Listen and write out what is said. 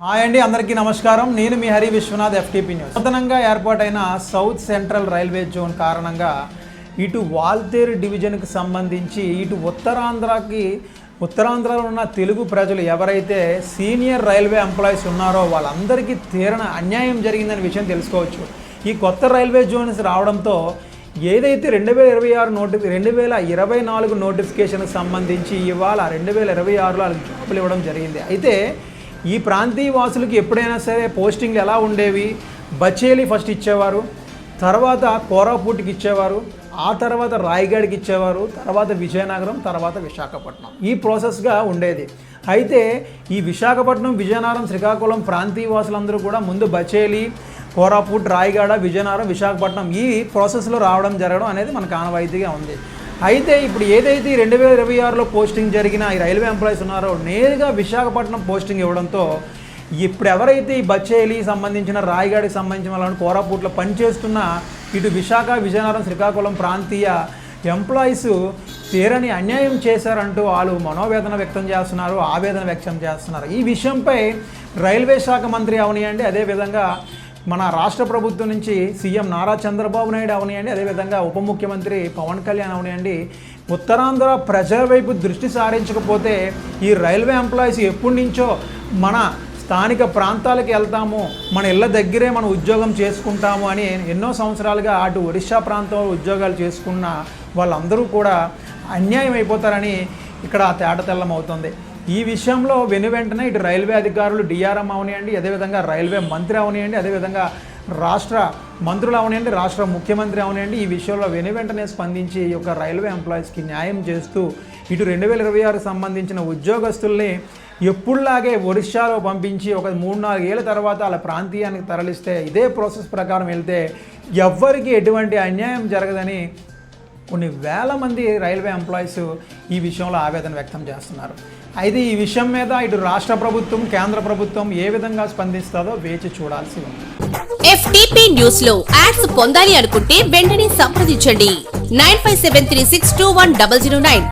Hi అండి, అందరికీ నమస్కారం. నేను మీ హరి విశ్వనాథ్, FTP న్యూస్. నూతనంగా ఏర్పాటైన సౌత్ సెంట్రల్ రైల్వే జోన్ కారణంగా ఇటు వాల్తేరు డివిజన్కి సంబంధించి ఇటు ఉత్తరాంధ్రలో ఉన్న తెలుగు ప్రజలు ఎవరైతే సీనియర్ రైల్వే ఎంప్లాయీస్ ఉన్నారో వాళ్ళందరికీ తీరని అన్యాయం జరిగిందనే విషయం తెలుసుకోవచ్చు. ఈ కొత్త రైల్వే జోన్స్ రావడంతో ఏదైతే 2024 నోటిఫికేషన్కి సంబంధించి ఇవాళ 2026లో వాళ్ళకి జాబులు ఇవ్వడం జరిగింది. అయితే ఈ ప్రాంతీయ వాసులకి ఎప్పుడైనా సరే పోస్టింగ్లు ఎలా ఉండేవి? బచేలి ఫస్ట్ ఇచ్చేవారు, తర్వాత కోరాపుట్కి ఇచ్చేవారు, ఆ తర్వాత రాయగఢ్కి ఇచ్చేవారు, తర్వాత విజయనగరం, తర్వాత విశాఖపట్నం. ఈ ప్రాసెస్గా ఉండేది. అయితే ఈ విశాఖపట్నం, విజయనగరం, శ్రీకాకుళం ప్రాంతీయ వాసులందరూ కూడా ముందు బచేలి, కోరాపుట్, రాయగఢ, విజయనగరం, విశాఖపట్నం ఈ ప్రాసెస్లో జరగడం అనేది మనకు ఆనవాయితీగా ఉంది. అయితే ఇప్పుడు ఏదైతే 2026లో పోస్టింగ్ జరిగిన ఈ రైల్వే ఎంప్లాయీస్ ఉన్నారో నేరుగా విశాఖపట్నం పోస్టింగ్ ఇవ్వడంతో ఇప్పుడు ఎవరైతే ఈ బచేలి సంబంధించిన, రాయగఢకి సంబంధించిన వాళ్ళని కోరాపుట్లో పనిచేస్తున్న ఇటు విశాఖ, విజయనగరం, శ్రీకాకుళం ప్రాంతీయ ఎంప్లాయీస్ తీరని అన్యాయం చేశారంటూ వాళ్ళు మనోవేదన వ్యక్తం చేస్తున్నారు, ఆవేదన వ్యక్తం చేస్తున్నారు. ఈ విషయంపై రైల్వే శాఖ మంత్రి అవనియండి, అదేవిధంగా మన రాష్ట్ర ప్రభుత్వం నుంచి సీఎం నారా చంద్రబాబు నాయుడు అవనియండి, అదేవిధంగా ఉప ముఖ్యమంత్రి పవన్ కళ్యాణ్ అవనియండి, ఉత్తరాంధ్ర ప్రజల వైపు దృష్టి సారించకపోతే ఈ రైల్వే ఎంప్లాయీస్ ఎప్పటి నుంచో మన స్థానిక ప్రాంతాలకు వెళ్తాము, మన ఇళ్ళ దగ్గరే మనం ఉద్యోగం చేసుకుంటాము అని ఎన్నో సంవత్సరాలుగా అటు ఒడిశా ప్రాంతంలో ఉద్యోగాలు చేసుకున్న వాళ్ళందరూ కూడా అన్యాయం అయిపోతారని ఇక్కడ తేటతెల్లం అవుతుంది. ఈ విషయంలో వెంటనే ఇటు రైల్వే అధికారులు DRM అవనియండి, అదేవిధంగా రైల్వే మంత్రి అవనియండి, అదేవిధంగా రాష్ట్ర మంత్రులు అవనియండి, రాష్ట్ర ముఖ్యమంత్రి అవనియండి, ఈ విషయంలో వెంటనే స్పందించి ఈ యొక్క రైల్వే ఎంప్లాయీస్కి న్యాయం చేస్తూ ఇటు 2026కి సంబంధించిన ఉద్యోగస్తుల్ని ఎప్పుడులాగే ఒడిశాలో పంపించి ఒక 3-4 ఏళ్ళ తర్వాత వాళ్ళ ప్రాంతీయానికి తరలిస్తే ఇదే ప్రాసెస్ ప్రకారం వెళ్తే ఎవ్వరికి ఎటువంటి అన్యాయం జరగదని కొన్ని వేల మంది రైల్వే ఎంప్లాయీస్ ఈ విషయంలో ఆవేదన వ్యక్తం చేస్తున్నారు. అయితే ఈ విషయం మీద ఇటు రాష్ట్ర ప్రభుత్వం, కేంద్ర ప్రభుత్వం ఏ విధంగా స్పందిస్తుందో వేచి చూడాల్సి ఉంది. FTP న్యూస్ లో యాడ్స్ పొందాలి అనుకుంటే వెంటనే సంప్రదించండి 9573621009.